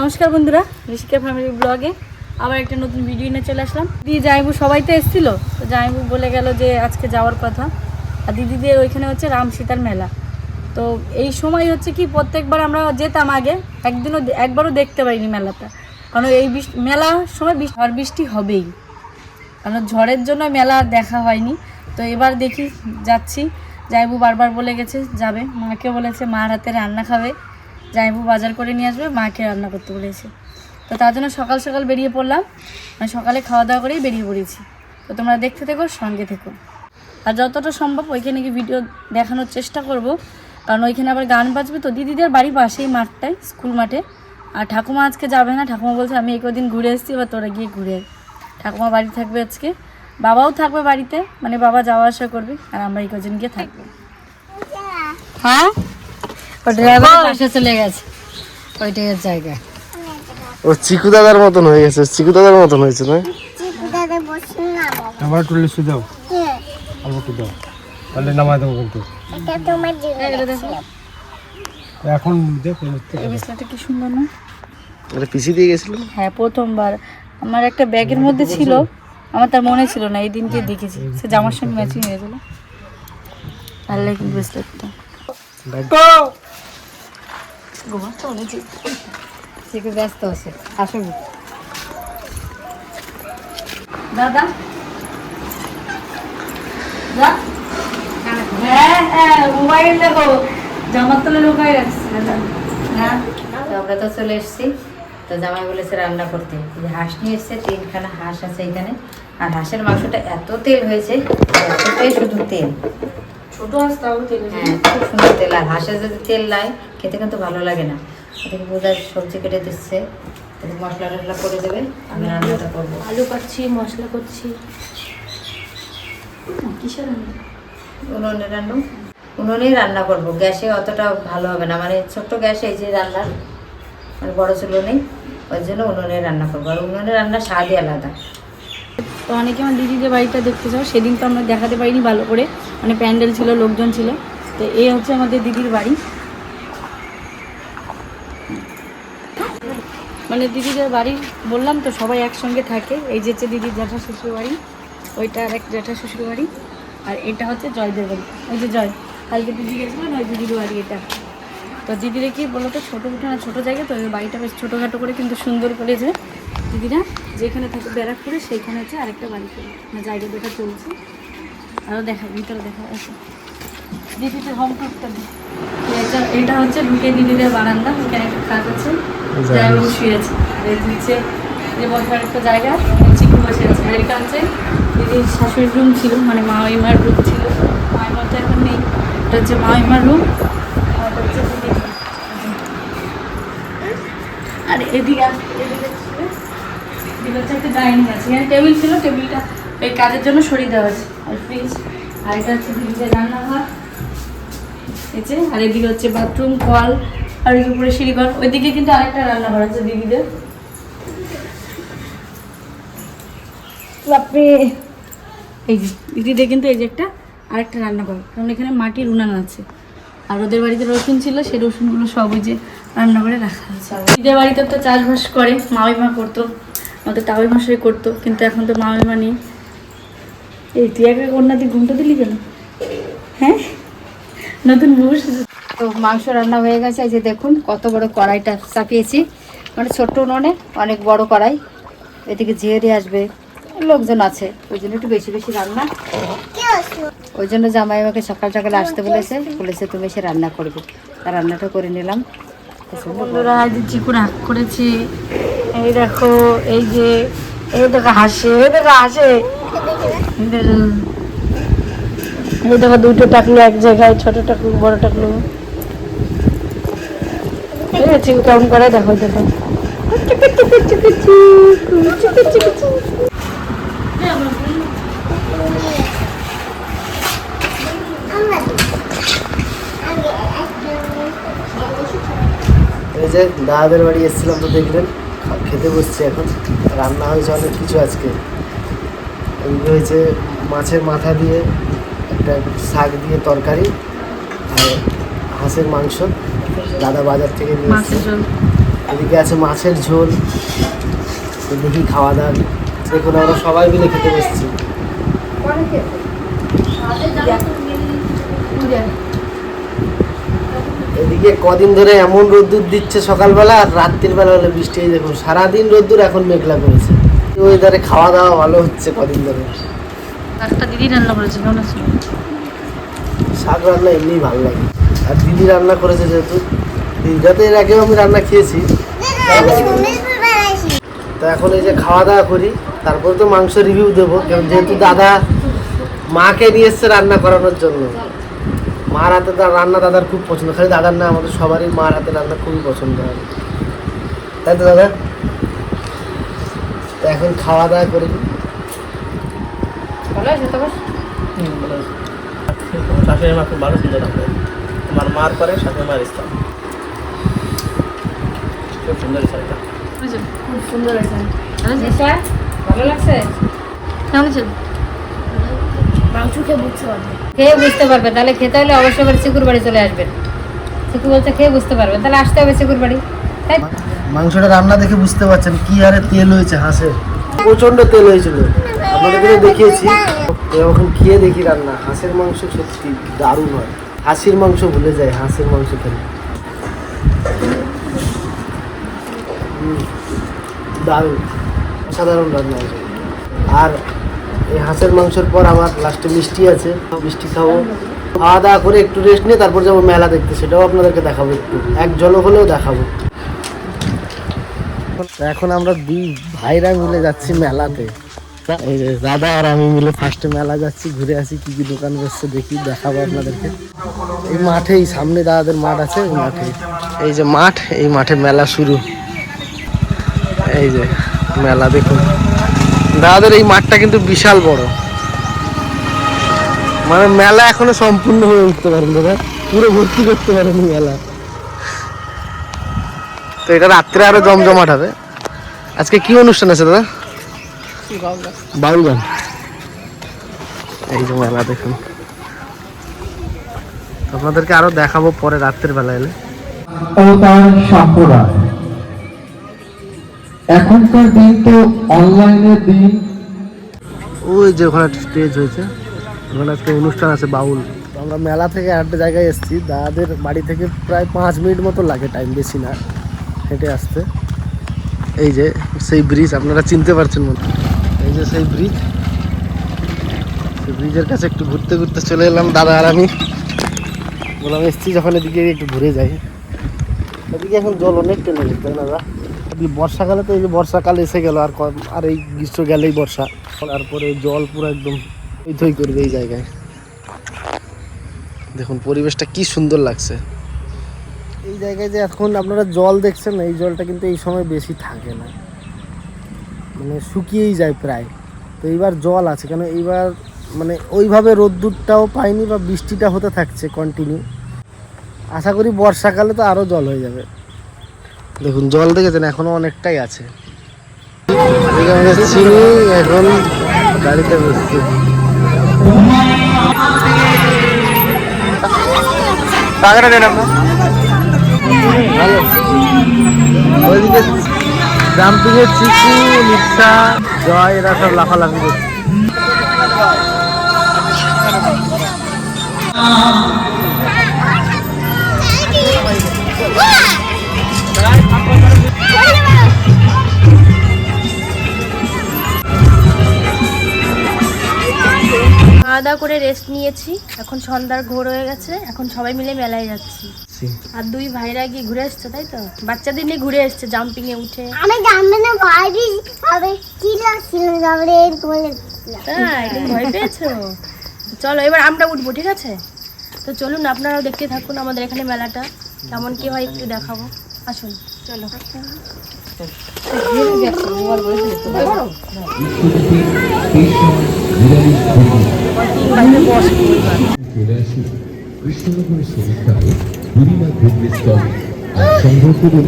নমস্কার বন্ধুরা, ঋষিকা ফ্যামিলি ব্লগে আবার একটা নতুন ভিডিও নিয়ে চলে আসলাম। দিদি জামাইবু সবাই তো এসেছিল, তো জামাইবু বলে গেল যে আজকে যাওয়ার কথা। আর দিদিদের ওইখানে হচ্ছে রাম সীতার মেলা। তো এই সময় হচ্ছে কি প্রত্যেকবার আমরা যেতাম, আগে একবারও দেখতে পাইনি মেলাটা, কারণ এই মেলার সময় ঝড় বৃষ্টি হবেই, কারণ ঝড়ের জন্য মেলা দেখা হয়নি। তো এবার দেখি যাচ্ছি, জামাইবু বারবার বলে গেছে যাবে, মাকে বলেছে মার হাতে রান্না খাবে, জামাইবু বাজার করে নিয়ে আসবে, মাকে রান্না করতে বলেছে। তো তার জন্য সকাল সকাল বেরিয়ে পড়লাম, মানে সকালে খাওয়া দাওয়া করেই বেরিয়ে পড়েছি। তো তোমরা দেখতে থেকো, সঙ্গে থেকো, আর যতটা সম্ভব ওইখানে গিয়ে ভিডিও দেখানোর চেষ্টা করব, কারণ ওইখানে আবার গান বাজবে। তো দিদিদের বাড়ি পাশেই মাঠটায়, স্কুল মাঠে। আর ঠাকুমা আজকে যাবে না, ঠাকুমা বলছে আমি এই কদিন ঘুরে এসেছি, এবার তোরা গিয়ে ঘুরে। ঠাকুমা বাড়ি থাকবে আজকে, বাবাও থাকবে বাড়িতে, মানে বাবা যাওয়া আসা করবে, আর আমরা এই কদিন গিয়ে থাকবো। হ্যাঁ, ও ড্রাইভার পাশে চলে গেছে, ওইটাই জায়গা। ও চিকু দাদার মতন হয়ে গেছে, চিকু দাদার মতন হয়েছে না? চিকু দাদা বসুন না বাবা। আমার টুলে শুয়ে দাও, আমার টুলে দাও, তাহলে নামাই দেবো। কিন্তু এটা তোমার জীবন। এখন দেখো এই বিছনাটা কি সুন্দর না? এটা পিছি দিয়ে গেছিল। হ্যাঁ, প্রথমবার আমার একটা ব্যাগের মধ্যে ছিল, আমার তার মনে ছিল না, এই দিনকে দেখেছি, সে জামার সঙ্গে ম্যাচিং হয়ে গেল। ভালো লাগে ব্রেসলেটটা। ব্যস্ত আছে, আসুন দাদা হ্যাঁ হ্যাঁ, মোবাইল দেখো, জামার তলে লুকাই রাখছে। হ্যাঁ, তো আমরা তো চলে এসেছি। তো জামাই বলেছে রান্না করতে, এই যে হাঁস নিয়ে এসছে, 3খানা হাঁস আছে এখানে। আর হাঁসের মাংসটা এত তেল হয়েছে, এতটাই শুধু তেল। ছোট হাঁস তাও তেল। হ্যাঁ, খুব সুন্দর তেল। আর হাঁসের যদি তেল নাই খেতে কিন্তু ভালো লাগে না। এদিকে বোঝায় সবজি কেটে দিচ্ছে, এদিকে মশলা টশলা করে দেবে, আমি রান্নাটা করবো। আলু কাটছি, মশলা করছি। কিসের রান্না? উনুনে উনুনেই রান্না করবো, গ্যাসে অতটা ভালো হবে না, মানে ছোট্ট গ্যাসে এই যে রান্নার, মানে বড় চুলো নেই, ওই জন্য উনুনে রান্না করবো। আর উনুনে রান্নার স্বাদই আলাদা। তো অনেকে আমার দিদিদের বাড়িটা দেখতে চাও, সেদিন তো আমরা দেখাতে পারিনি ভালো করে, মানে প্যান্ডেল ছিল, লোকজন ছিল। তো এই হচ্ছে আমাদের দিদির বাড়ি, মানে দিদিদের বাড়ি বললাম তো সবাই একসঙ্গে থাকে। এই যে হচ্ছে দিদির জ্যাঠা শ্বশুর বাড়ি, ওইটা আর এক জ্যাঠা শ্বশুর বাড়ি, আর এটা হচ্ছে জয়দের বাড়ি। ওই যে জয় কালকে দিদি গেছিলো না, ওই দিদির বাড়ি এটা। তো দিদিরা কি বলতো, ছোটো উঠোনা ছোটো জায়গা, তো ওই বাড়িটা বেশ ছোটোখাটো করে কিন্তু সুন্দর করেছে। দিদিরা যেখানে থাকে ব্যারাকপুরে, সেইখানে হচ্ছে আরেকটা বাড়ি করে, মানে জায়গা দেখা চলছে। আরও দেখা, ভিতরে দেখা আছে দিদিদের হোম টুরটা। এটা হচ্ছে ঢুকে দিদিদের বারান্দা, এখানে একটা কাজ আছে, জায়গা শুয়ে আছে। আর এই হচ্ছে যে বসার একটা জায়গা, চিকু বসে আছে। আর এটা হচ্ছে দিদির শাশুড়ির রুম ছিল, মানে মামিমার রুম ছিল, মামিমা তো এখন নেই। এটা হচ্ছে মামিমার রুম, আর এটা হচ্ছে দিদির room। আর এদিকে হচ্ছে একটা ডাইনিং আছে, এখানে টেবিল ছিল, টেবিলটা এই কাজের জন্য সরিয়ে দেওয়া আছে। আর ফ্রিজ, আর এটা হচ্ছে দিদিদের রান্নাঘর, এই যে। আর এদিকে হচ্ছে বাথরুম, কল, আর এর উপরে সিঁড়িঘর। ওইদিকে কিন্তু আরেকটা রান্নাঘর আছে দিদিদের। আপনি এই যে দিদিদের কিন্তু এই যে একটা আরেকটা রান্নাঘর, কারণ এখানে মাটির উনান আছে। আর ওদের বাড়িতে রসুন ছিল, সেই রসুনগুলো সব ওই যে রান্নাঘরে রাখা আছে। দিদিদের বাড়িতে তো চাষবাস করে, মামিমা করতো, আমাদের তাওই মশাই করতো, কিন্তু এখন তো মামিমা নেই। এই তুই একা কন্যা, তুই ঘুমটা দিলি কেন? হ্যাঁ, নতুন বুস। তো মাংস রান্না হয়ে গেছে। এই যে দেখুন কত বড় কড়াইটা চাপিয়েছি, মানে ছোট্ট উনুনে অনেক বড় কড়াই। এদিকে ঝিয়ে আসবে, লোকজন আছে, ওই জন্য একটু বেশি বেশি রান্না। ওই জন্য জামাই আমাকে সকাল সকালে আসতে বলেছে তুমি এসে রান্না করবে, আর রান্নাটা করে নিলাম। বন্ধুরা আজ চিকু রাগ করেছে, এই দেখো, এই যে এই দেখো হাসে, এই দেখো হাসে, এই দেখো দুটো টাকলো এক জায়গায়, ছোট টাকলো বড় টাকলো। চিকু কেমন করে দেখো, দেখো এই যে দাদাদের বাড়ি এসেছিলাম, তো দেখলেন খেতে বসছি। এখন রান্না হয়েছে অনেক কিছু আজকে। এগুলো হয়েছে মাছের মাথা দিয়ে একটা শাক দিয়ে তরকারি, আর হাঁসের মাংস দাদা বাজার থেকে নিয়ে মাছের ঝোল। এদিকে আছে মাছের ঝোল। তো দেখি খাওয়া দাওয়া দেখুন আমরা সবাই মিলে খেতে বসছি। এদিকে কদিন ধরে এমন রোদ্দুর দিচ্ছে সকালবেলা, আর রাত্রির বেলা হলে বৃষ্টি। এই দেখুন সারাদিন রোদ্দুর, এখন মেঘলা করেছে। ওয়েদারে খাওয়া দাওয়া ভালো হচ্ছে কদিন ধরে। একটা দিদি রান্না করেছে, কেমন আছে? শাক রান্না এমনিই ভালো লাগে, আর দিদি রান্না করেছে যেহেতু, দিদিটাতে এর আগেও আমি রান্না খেয়েছি। তো এখন এই যে খাওয়া দাওয়া করি, তারপরে তো মাংস রিভিউ দেবো, কারণ যেহেতু দাদা মাকে নিয়ে এসছে রান্না করানোর জন্য। মার হাতে রান্না দাদার খুব পছন্দ, খালি দাদার না আমাদের সবারই মার হাতে রান্না খুবই পছন্দ হয়, তাই তো দাদা? তো এখন খাওয়া দাওয়া করি। শাশুড়ি মা খুব ভালো সুন্দর রান্না, তোমার মার পরে শাশুড়ি মার ইসলাম। খুব সুন্দর শাড়িটা, খুব সুন্দর আছে। ভালো লাগছে? কেমন আছে? মাংস খেয়ে বুঝতে পারবে। খেয়ে বুঝতে পারবে, তাহলে খেতে হলে অবশ্যই করে চিকুর বাড়ি চলে আসবেন। চিকু বলছে খেয়ে বুঝতে পারবে, তাহলে আসতে হবে চিকুর বাড়ি। তাই মাংসটা রান্না দেখে বুঝতে পারছেন কি হারে তেল হয়েছে হাঁসের, প্রচন্ড তেল হয়েছিল, আপনাদেরকে দেখিয়েছি। এখন খেয়ে দেখি রান্না, হাঁসের মাংস সত্যি দারুণ হয়। হাঁসির মাংস ভুলে যায় হাঁসের মাংস খেলে, দারুণ অসাধারণ রান্না হয়েছে। আর এই হাঁসের মাংসের পর আমার লাস্টে মিষ্টি আছে, মিষ্টি খাবো। খাওয়া দাওয়া করে একটু রেস্ট নিয়ে তারপর যাবো মেলা দেখতে, সেটাও আপনাদেরকে দেখাবো, একটু এক ঝলক হলেও দেখাবো। এখন আমরা দুই ভাইরা মিলে যাচ্ছি মেলাতে। এই যে দাদা আর আমি মিলে ফার্স্টে মেলা যাচ্ছি, ঘুরে আসি কি কি দোকান বসছে দেখি, দেখাবো আপনাদেরকে। এই মাঠেই সামনে দাদাদের মাঠ আছে, এই মাঠে, এই যে মাঠ, এই মাঠে মেলা শুরু। এই যে মেলা দেখুন, দাদাদের এই মাঠটা কিন্তু বিশাল বড়, মানে মেলা এখনো সম্পূর্ণ হয়ে উঠতে পারেন দাদা, পুরো ভর্তি করতে পারেন মেলা। তো এটা রাত্রে আরো জমজমাট হবে। আজকে কি অনুষ্ঠান আছে দাদা? বাউল গান। এই যে মেলা দেখুন, আপনাদেরকে আরো দেখাবো পরে রাত্রের বেলা এলে। সম্প্রদায় এখনকার দিন তো অনলাইনের দিন। ওই যে ওখানে স্টেজ হয়েছে, ওখানে আজকে অনুষ্ঠান আছে বাউল। আমরা মেলা থেকে একটা জায়গায় এসেছি, দাদাদের বাড়ি থেকে প্রায় 5 মিনিট মতো লাগে, টাইম বেশি না হেঁটে আসতে। এই যে সেই ব্রিজ আপনারা চিনতে পারছেন মনে, এই যে সেই ব্রিজ, সেই ব্রিজের কাছে একটু ঘুরতে ঘুরতে চলে এলাম দাদা আর আমি। বললাম এসছি যখন এদিকে একটু ঘুরে যাই। এদিকে এখন জল অনেক টেনে যেত না দাদা, বর্ষাকালে তো এই যে বর্ষাকাল এসে গেল, আর এই গ্রীষ্ম গেলেই বর্ষা, তারপরে জল পুরো একদম থই করবে এই জায়গায়। দেখুন পরিবেশটা কি সুন্দর লাগছে। এই জায়গায় যে এখন আপনারা জল দেখছেন, এই জলটা কিন্তু এই সময় বেশি থাকে না, মানে শুকিয়েই যায় প্রায়। তো এইবার জল আছে, কেন এইবার মানে ওইভাবে রোদ্দুরটাও পাইনি বা বৃষ্টিটা হতে থাকছে কন্টিনিউ। আশা করি বর্ষাকালে তো আরও জল হয়ে যাবে। দেখুন জল দেখেছেন এখনো অনেকটাই আছে। চিনি এখন গাড়িতে বসছে। টাকাটা দেন আপনার ভালো। ওইদিকে জাম্পিং এর চিকু, নিশা, জয় এরা সব লাফালাফি করছে। খাওয়া দাওয়া করে রেস্ট নিয়েছি, এখন সন্ধ্যার ঘোর হয়ে গেছে, এখন সবাই মিলে মেলায় যাচ্ছি। আর দুই ভাইরা গিয়ে ঘুরে আসছে, তাই তো? বাচ্চাদের নিয়ে ঘুরে আসছে জাম্পিং এ উঠে। আমি জানবে না ভয় হবে কি লাগছিল যাবে বলে। তাই তুমি ভয় পেয়েছো? চলো এবার আমরা উঠবো, ঠিক আছে? তো চলুন আপনারাও দেখতে থাকুন আমাদের এখানে মেলাটা কেমন কি হয় একটু দেখাবো। আসুন চলো। কৃষ্ণনগরের সবিতায় বুড়িমা ঘুরবেস্তল সংগ্রহ করুন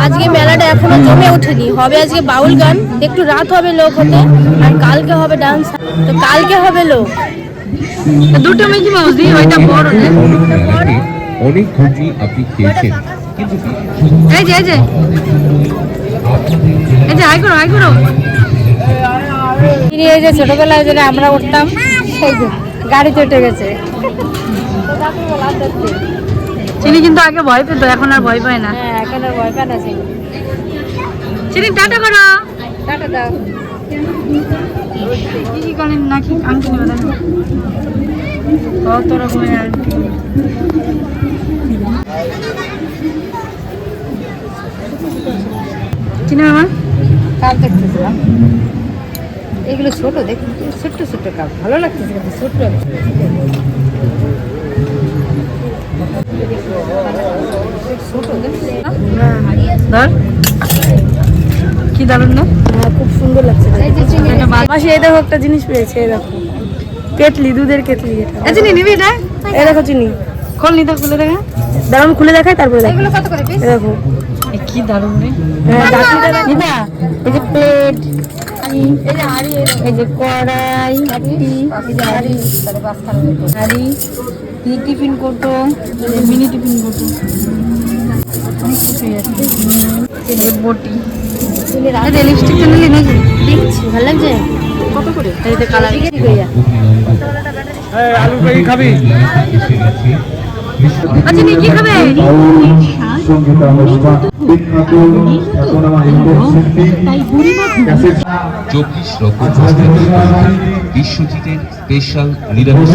আজকে মেলাটা এখনো জমে ওঠেনি, হবে আজকে বাউল গান, একটু রাত হবে লোক হতে, আর কালকে হবে ডান্স, তো কালকে হবে লোক। দুটো মিকি মাউস দিই, ওইটা বড় না। মেলাতে অনেক ঘুগনি আপনি খেয়েছেন, কিন্তু এই যে হাই করো এই যে ছোটবেলায় যেটা আমরা উঠতাম সেই যে গাড়িতে উঠে গেছে। চিনি কিন্তু আগে ভয় পেত, এখন আর ভয় পায় না। হ্যাঁ, এখন আর ভয় পায় না চিনি। চিনি টাটা করো। টাটা দাও। কি করেন নাকি আংটি নেবে দেখো, কত রকমের আংটি। চিনি মামা কাপ দেখতেছিলাম, এগুলো ছোট দেখুন, ছোট্ট ছোট্ট কাপ ভালো লাগতেছে কিন্তু ছোট্ট। ছোট ধর কি দারুণ না, খুব সুন্দর লাগছে। মাসি এই দেখো একটা জিনিস পেয়েছে, এই দেখো কেটলি, দুধের কেটলি। এটা চিনি নিবি এটা? এই দেখো চিনি, খোল নি তো, খুলে দেখা। দাঁড়ান খুলে দেখাই তারপরে দেখো। এগুলো কত করে পিস? এই দেখো কি দারুণ রে। নিবা এই যে প্লেট, এই যে কড়াই, হাঁড়ি, এই টিফিন কৌটো, মিনি টিফিন কৌটো, অনেক কিছুই আছে। এই যে বটি, লিপস্টিক তো নিলি নাকি? দেখছি ভালো লাগছে। কত করে? এই যে কালার আলু পেয়ে খাবি? আচ্ছা নি কি খাবে? সঙ্গীতানুষ্ঠান বিখ্যাত খ্যাতনামা হিন্দি শিল্পী 24 রকম বিশ্বজিতের স্পেশাল নিরামিষ